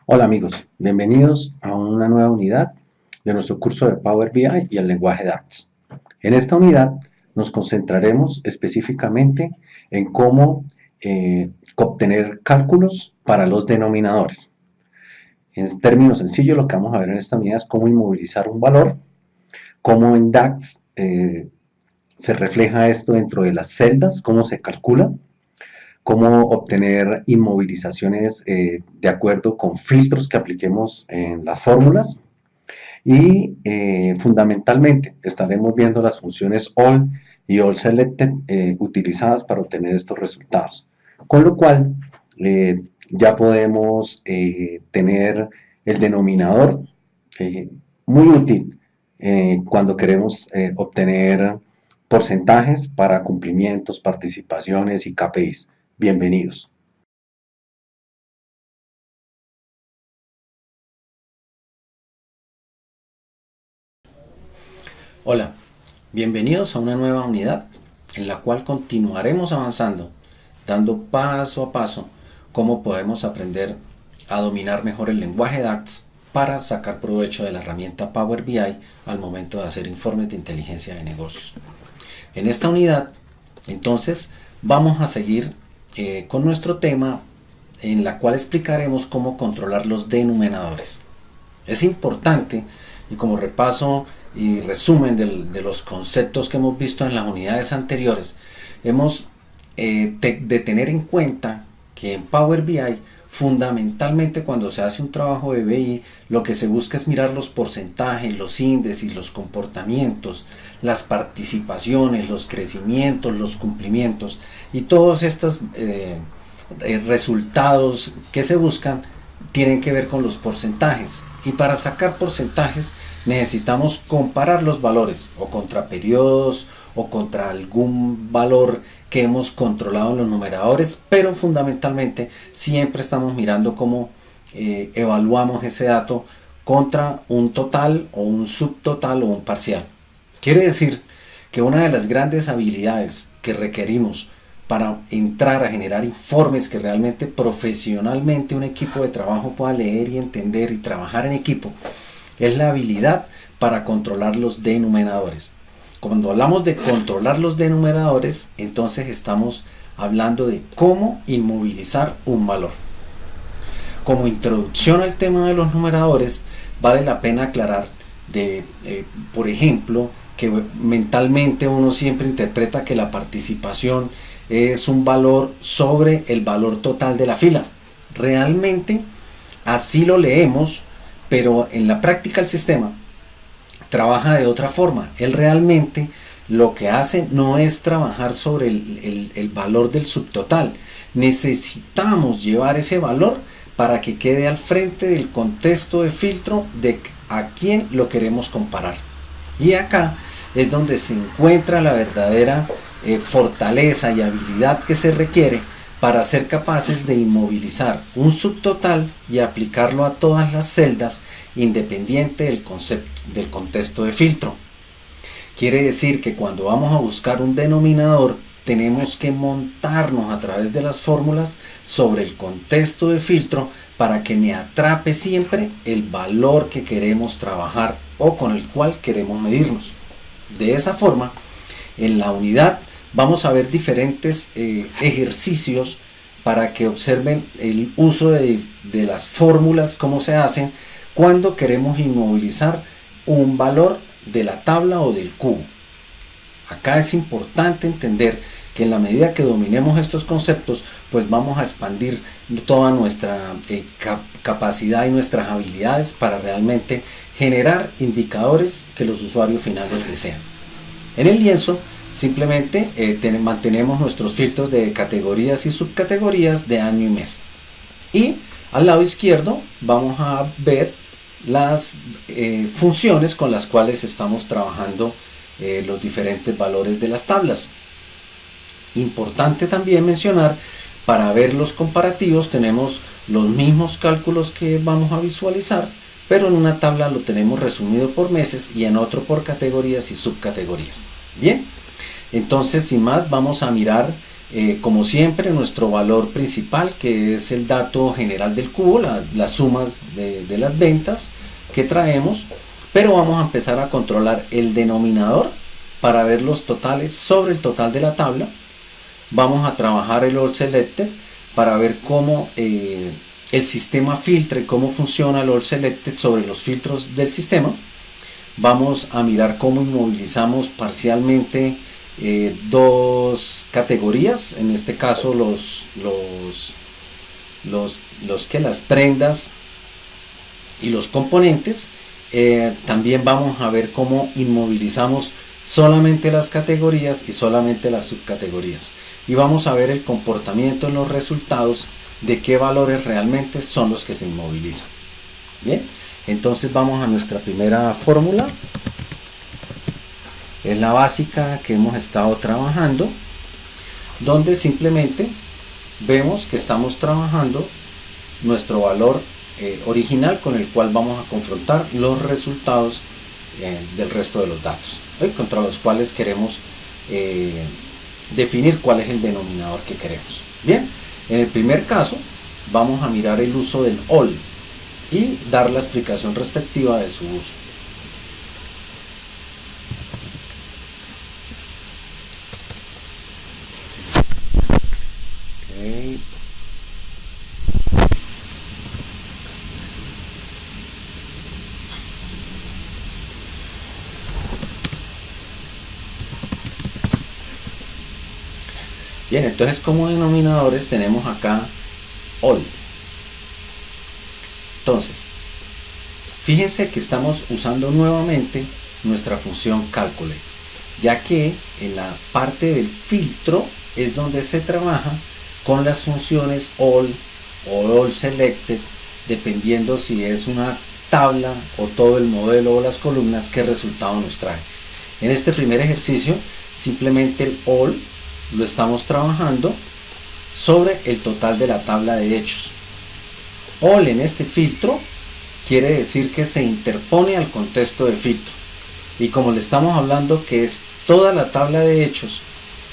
Hola amigos, bienvenidos a una nueva unidad de nuestro curso de Power BI y el lenguaje DAX. En esta unidad nos concentraremos específicamente en cómo obtener cálculos para los denominadores. En términos sencillos, lo que vamos a ver en esta unidad es cómo inmovilizar un valor, cómo en DAX se refleja esto dentro de las celdas, cómo se calcula, cómo obtener inmovilizaciones de acuerdo con filtros que apliquemos en las fórmulas y fundamentalmente estaremos viendo las funciones all y all selected utilizadas para obtener estos resultados, con lo cual ya podemos tener el denominador muy útil cuando queremos obtener porcentajes para cumplimientos, participaciones y KPIs. Bienvenidos. Hola, bienvenidos a una nueva unidad en la cual continuaremos avanzando, dando paso a paso cómo podemos aprender a dominar mejor el lenguaje DAX para sacar provecho de la herramienta Power BI al momento de hacer informes de inteligencia de negocios. En esta unidad, entonces, vamos a seguir con nuestro tema en la cual explicaremos cómo controlar los denominadores. Es importante, y como repaso y resumen de los conceptos que hemos visto en las unidades anteriores, hemos de tener en cuenta que en Power BI, fundamentalmente cuando se hace un trabajo de BI, lo que se busca es mirar los porcentajes, los índices, los comportamientos, las participaciones, los crecimientos, los cumplimientos y todos estos resultados que se buscan tienen que ver con los porcentajes, y para sacar porcentajes necesitamos comparar los valores o contra periodos o contra algún valor que hemos controlado en los numeradores, pero fundamentalmente siempre estamos mirando cómo evaluamos ese dato contra un total o un subtotal o un parcial. Quiere decir que una de las grandes habilidades que requerimos para entrar a generar informes que realmente profesionalmente un equipo de trabajo pueda leer y entender y trabajar en equipo es la habilidad para controlar los denominadores. Cuando hablamos de controlar los denominadores, entonces estamos hablando de cómo inmovilizar un valor. Como introducción al tema de los numeradores, vale la pena aclarar por ejemplo, que mentalmente uno siempre interpreta que la participación es un valor sobre el valor total de la fila. Realmente así lo leemos, pero en la práctica el sistema trabaja de otra forma. Él realmente lo que hace no es trabajar sobre el valor del subtotal. Necesitamos llevar ese valor para que quede al frente del contexto de filtro de a quién lo queremos comparar. Y acá es donde se encuentra la verdadera fortaleza y habilidad que se requiere para ser capaces de inmovilizar un subtotal y aplicarlo a todas las celdas independiente del contexto de filtro. Quiere decir que cuando vamos a buscar un denominador tenemos que montarnos a través de las fórmulas sobre el contexto de filtro para que me atrape siempre el valor que queremos trabajar o con el cual queremos medirnos. De esa forma, en la unidad vamos a ver diferentes ejercicios para que observen el uso de las fórmulas, cómo se hacen cuando queremos inmovilizar un valor de la tabla o del cubo. Acá es importante entender que en la medida que dominemos estos conceptos, pues vamos a expandir toda nuestra capacidad y nuestras habilidades para realmente generar indicadores que los usuarios finales desean. En el lienzo simplemente mantenemos nuestros filtros de categorías y subcategorías de año y mes. Y al lado izquierdo vamos a ver las funciones con las cuales estamos trabajando los diferentes valores de las tablas. Importante también mencionar, para ver los comparativos tenemos los mismos cálculos que vamos a visualizar, pero en una tabla lo tenemos resumido por meses y en otro por categorías y subcategorías. Bien, entonces sin más vamos a mirar Como siempre, nuestro valor principal, que es el dato general del cubo, las sumas de las ventas que traemos, pero vamos a empezar a controlar el denominador para ver los totales sobre el total de la tabla. Vamos a trabajar el All Selected para ver cómo el sistema filtra y cómo funciona el All Selected sobre los filtros del sistema. Vamos a mirar cómo inmovilizamos parcialmente dos categorías, en este caso las prendas y los componentes. También vamos a ver cómo inmovilizamos solamente las categorías y solamente las subcategorías, y vamos a ver el comportamiento en los resultados de qué valores realmente son los que se inmovilizan. Bien, entonces vamos a nuestra primera fórmula. Es la básica que hemos estado trabajando, donde simplemente vemos que estamos trabajando nuestro valor original con el cual vamos a confrontar los resultados del resto de los datos, contra los cuales queremos definir cuál es el denominador que queremos. Bien, en el primer caso vamos a mirar el uso del all y dar la explicación respectiva de su uso. Bien, entonces como denominadores tenemos acá all. Entonces, fíjense que estamos usando nuevamente nuestra función calculate, ya que en la parte del filtro es donde se trabaja con las funciones all o all selected, dependiendo si es una tabla o todo el modelo o las columnas, qué resultado nos trae. En este primer ejercicio, simplemente el all lo estamos trabajando sobre el total de la tabla de hechos. All en este filtro quiere decir que se interpone al contexto de filtro, y como le estamos hablando que es toda la tabla de hechos,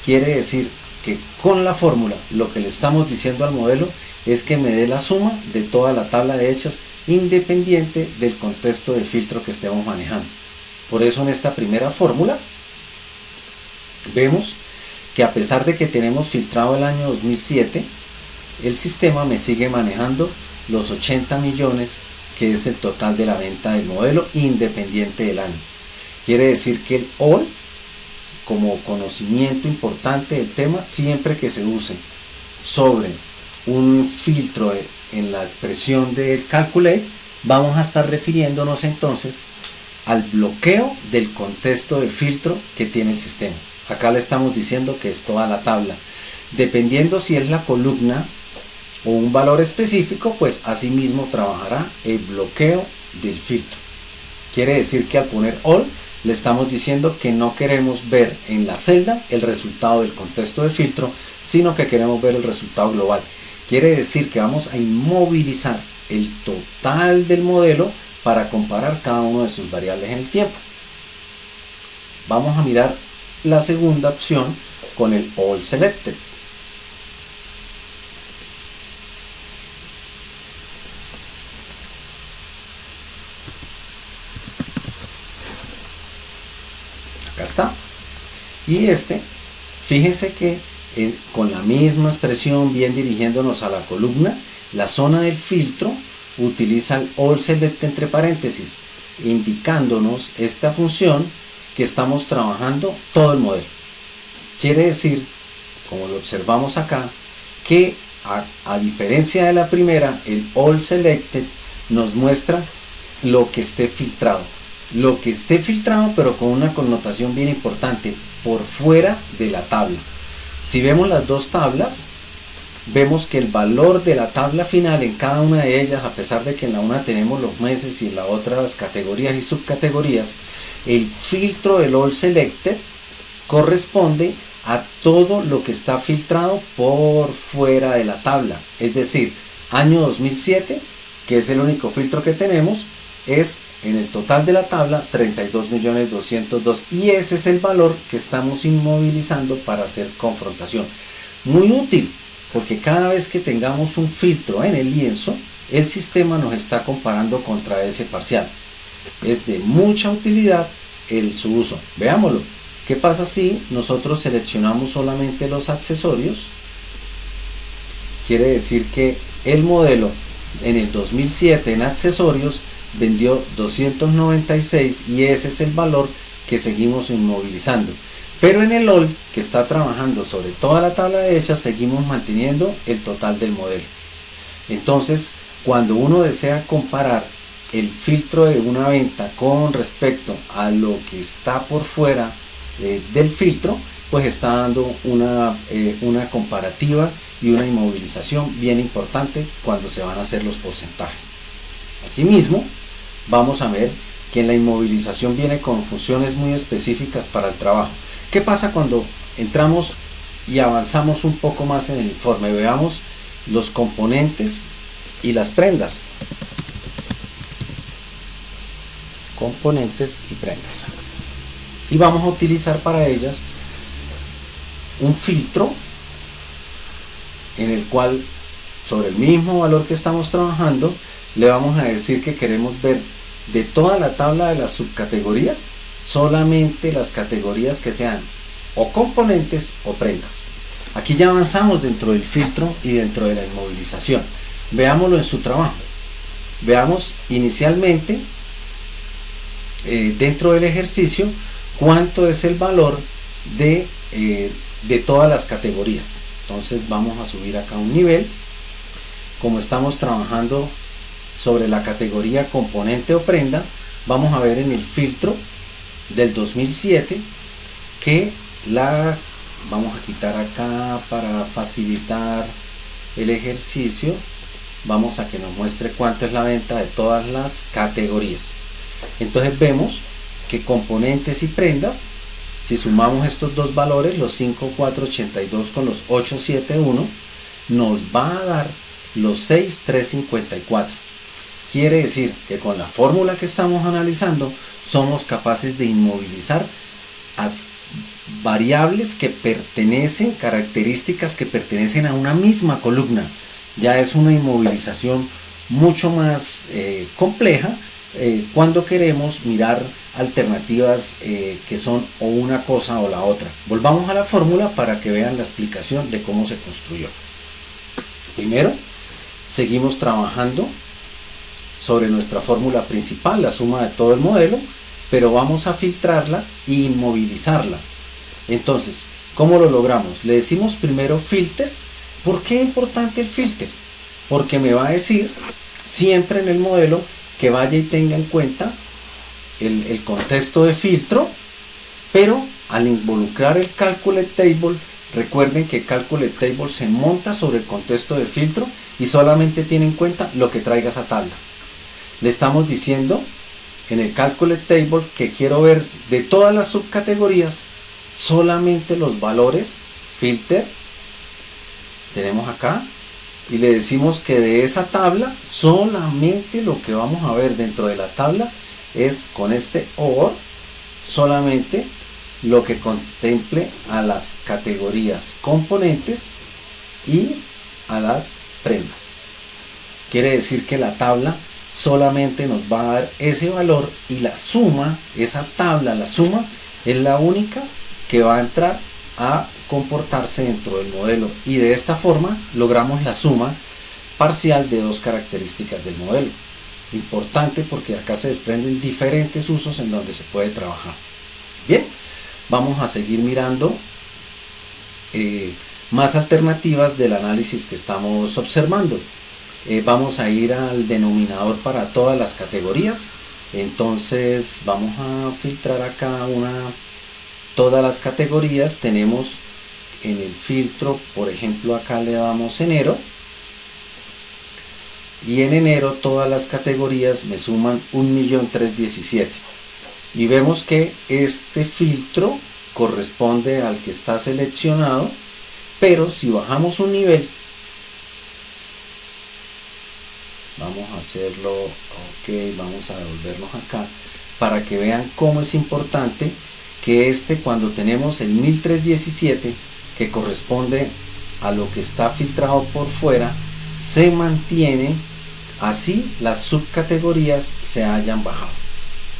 quiere decir que con la fórmula lo que le estamos diciendo al modelo es que me dé la suma de toda la tabla de hechos independiente del contexto de filtro que estemos manejando. Por eso en esta primera fórmula vemos que a pesar de que tenemos filtrado el año 2007, el sistema me sigue manejando los 80 millones, que es el total de la venta del modelo independiente del año. Quiere decir que el all, como conocimiento importante del tema, siempre que se use sobre un filtro en la expresión del calculate, vamos a estar refiriéndonos entonces al bloqueo del contexto de filtro que tiene el sistema. Acá le estamos diciendo que es toda la tabla. Dependiendo si es la columna o un valor específico, pues asimismo trabajará el bloqueo del filtro. Quiere decir que al poner all le estamos diciendo que no queremos ver en la celda el resultado del contexto de filtro, sino que queremos ver el resultado global. Quiere decir que vamos a inmovilizar el total del modelo para comparar cada una de sus variables en el tiempo. Vamos a mirar la segunda opción con el all selected. Acá está. Y fíjense que con la misma expresión, bien dirigiéndonos a la columna, la zona del filtro utiliza el all select entre paréntesis, indicándonos esta función que estamos trabajando todo el modelo. Quiere decir, como lo observamos acá, que a diferencia de la primera, el all selected nos muestra lo que esté filtrado. Lo que esté filtrado, pero con una connotación bien importante, por fuera de la tabla. Si vemos las dos tablas, vemos que el valor de la tabla final en cada una de ellas, a pesar de que en la una tenemos los meses y en la otra las categorías y subcategorías, el filtro del all selected corresponde a todo lo que está filtrado por fuera de la tabla. Es decir, año 2007, que es el único filtro que tenemos, es en el total de la tabla 32.202.000, y ese es el valor que estamos inmovilizando para hacer confrontación. muy útil, porque cada vez que tengamos un filtro en el lienzo, el sistema nos está comparando contra ese parcial. Es de mucha utilidad su uso. Veámoslo. ¿Qué pasa si nosotros seleccionamos solamente los accesorios? Quiere decir que el modelo en el 2007 en accesorios vendió 296 y ese es el valor que seguimos inmovilizando. Pero en el OL, que está trabajando sobre toda la tabla de hechas, seguimos manteniendo el total del modelo. Entonces, cuando uno desea comparar el filtro de una venta con respecto a lo que está por fuera del filtro, pues está dando una comparativa y una inmovilización bien importante cuando se van a hacer los porcentajes. Asimismo, vamos a ver que en la inmovilización viene con funciones muy específicas para el trabajo. ¿Qué pasa cuando entramos y avanzamos un poco más en el informe? Veamos los componentes y las prendas. Componentes y prendas. Y vamos a utilizar para ellas un filtro en el cual, sobre el mismo valor que estamos trabajando, le vamos a decir que queremos ver de toda la tabla de las subcategorías solamente las categorías que sean o componentes o prendas. Aquí ya avanzamos dentro del filtro y dentro de la inmovilización. Veámoslo en su trabajo. Veamos inicialmente dentro del ejercicio cuánto es el valor de todas las categorías. Entonces vamos a subir acá un nivel. Como estamos trabajando sobre la categoría componente o prenda, vamos a ver en el filtro del 2007 que vamos a quitar acá para facilitar el ejercicio. Vamos a que nos muestre cuánto es la venta de todas las categorías. Entonces vemos que componentes y prendas, si sumamos estos dos valores, los 5,482 con los 871, nos va a dar los 6,354. Quiere decir que con la fórmula que estamos analizando somos capaces de inmovilizar a variables que pertenecen, características que pertenecen a una misma columna. Ya es una inmovilización mucho más compleja cuando queremos mirar alternativas que son o una cosa o la otra. Volvamos a la fórmula para que vean la explicación de cómo se construyó. Primero, seguimos trabajando sobre nuestra fórmula principal, la suma de todo el modelo, pero vamos a filtrarla e inmovilizarla. Entonces, ¿cómo lo logramos? Le decimos primero filter. ¿Por qué es importante el filter? Porque me va a decir siempre en el modelo que vaya y tenga en cuenta el contexto de filtro, pero al involucrar el calculate table, recuerden que calculate table se monta sobre el contexto de filtro y solamente tiene en cuenta lo que traiga esa tabla. Le estamos diciendo en el calculate table que quiero ver de todas las subcategorías solamente los valores filter. Tenemos acá y le decimos que de esa tabla solamente lo que vamos a ver dentro de la tabla es con este OR solamente lo que contemple a las categorías componentes y a las prendas. Quiere decir que la tabla solamente nos va a dar ese valor y la suma, esa tabla, la suma es la única que va a entrar a comportarse dentro del modelo, y de esta forma logramos la suma parcial de dos características del modelo. Importante porque acá se desprenden diferentes usos en donde se puede trabajar. Bien, vamos a seguir mirando más alternativas del análisis que estamos observando. Vamos a ir al denominador para todas las categorías. Entonces vamos a filtrar acá todas las categorías. Tenemos en el filtro, por ejemplo, acá le damos enero, y en enero todas las categorías me suman 1.317.000 y vemos que este filtro corresponde al que está seleccionado, pero si bajamos un nivel, vamos a hacerlo, ok, vamos a devolvernos acá para que vean cómo es importante que cuando tenemos el 1.317, que corresponde a lo que está filtrado por fuera se mantiene así las subcategorías se hayan bajado.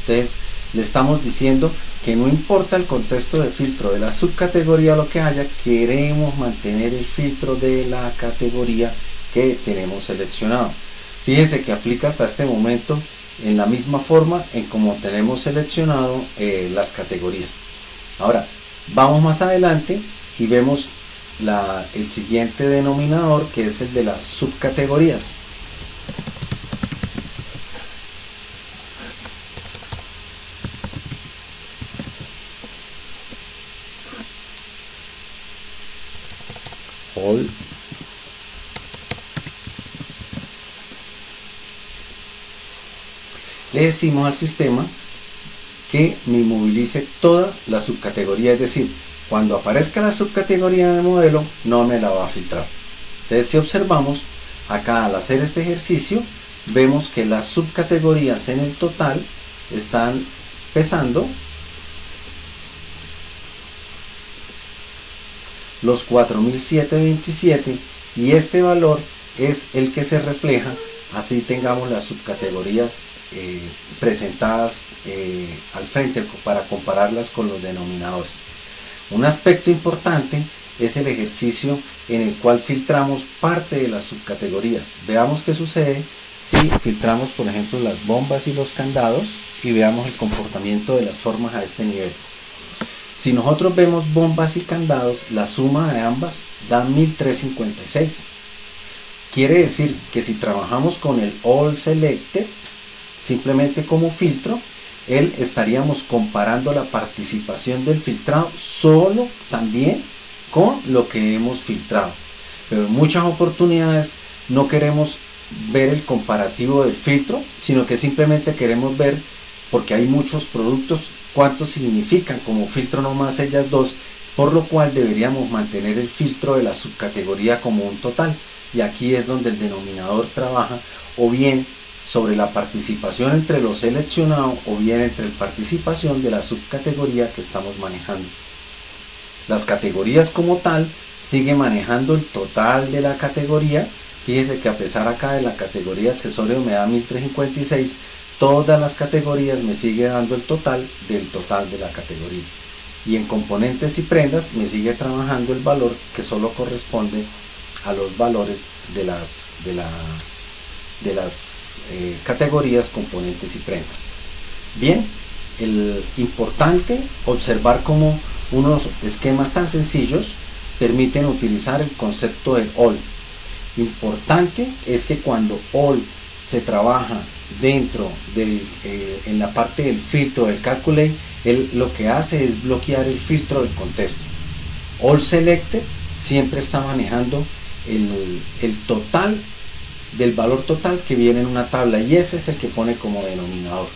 Entonces le estamos diciendo que no importa el contexto de filtro de la subcategoría lo que haya, queremos mantener el filtro de la categoría que tenemos seleccionado. Fíjese que aplica hasta este momento en la misma forma en como tenemos seleccionado las categorías. Ahora vamos más adelante y vemos el siguiente denominador, que es el de las subcategorías. All le decimos al sistema que me inmovilice toda la subcategoría, es decir, cuando aparezca la subcategoría en el modelo no me la va a filtrar. Entonces si observamos acá al hacer este ejercicio, vemos que las subcategorías en el total están pesando los 4727 y este valor es el que se refleja, así tengamos las subcategorías presentadas al frente para compararlas con los denominadores. Un aspecto importante es el ejercicio en el cual filtramos parte de las subcategorías. Veamos qué sucede si filtramos, por ejemplo, las bombas y los candados y veamos el comportamiento de las formas a este nivel. Si nosotros vemos bombas y candados, la suma de ambas da 1356. Quiere decir que si trabajamos con el All Selected, simplemente como filtro, estaríamos comparando la participación del filtrado solo también con lo que hemos filtrado. Pero en muchas oportunidades no queremos ver el comparativo del filtro, sino que simplemente queremos ver, porque hay muchos productos, cuánto significan como filtro nomás ellas dos, por lo cual deberíamos mantener el filtro de la subcategoría como un total. Y aquí es donde el denominador trabaja, o bien sobre la participación entre lo seleccionado o bien entre la participación de la subcategoría que estamos manejando. Las categorías como tal sigue manejando el total de la categoría. Fíjese que a pesar acá de la categoría accesorio me da 1356, todas las categorías me sigue dando el total de la categoría. Y en componentes y prendas me sigue trabajando el valor que solo corresponde a los valores de las categorías componentes y prendas. Bien, importante observar cómo unos esquemas tan sencillos permiten utilizar el concepto del all. Importante es que cuando all se trabaja dentro en la parte del filtro del calculate, lo que hace es bloquear el filtro del contexto. All selected siempre está manejando el total del valor total que viene en una tabla, y ese es el que pone como denominador.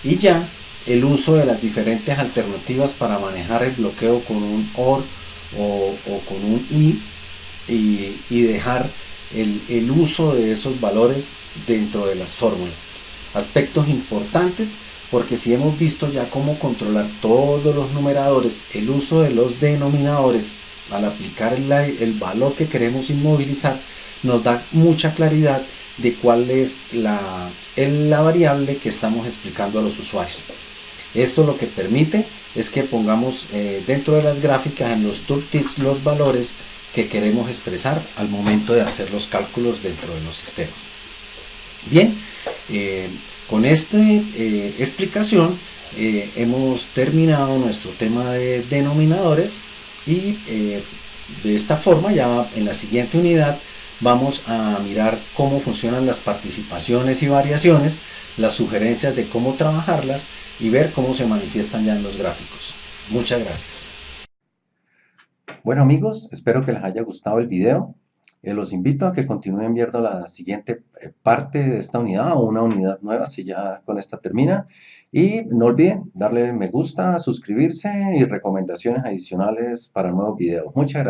Y ya el uso de las diferentes alternativas para manejar el bloqueo con un OR o con un y dejar el uso de esos valores dentro de las fórmulas. Aspectos importantes, porque si hemos visto ya cómo controlar todos los numeradores, el uso de los denominadores al aplicar el valor que queremos inmovilizar nos da mucha claridad de cuál es la variable que estamos explicando a los usuarios. Esto lo que permite es que pongamos dentro de las gráficas en los tooltips los valores que queremos expresar al momento de hacer los cálculos dentro de los sistemas. Bien, con esta explicación hemos terminado nuestro tema de denominadores y de esta forma ya en la siguiente unidad vamos a mirar cómo funcionan las participaciones y variaciones, las sugerencias de cómo trabajarlas y ver cómo se manifiestan ya en los gráficos. Muchas gracias. Bueno amigos, espero que les haya gustado el video. Los invito a que continúen viendo la siguiente parte de esta unidad o una unidad nueva si ya con esta termina. Y no olviden darle me gusta, suscribirse y recomendaciones adicionales para nuevos videos. Muchas gracias.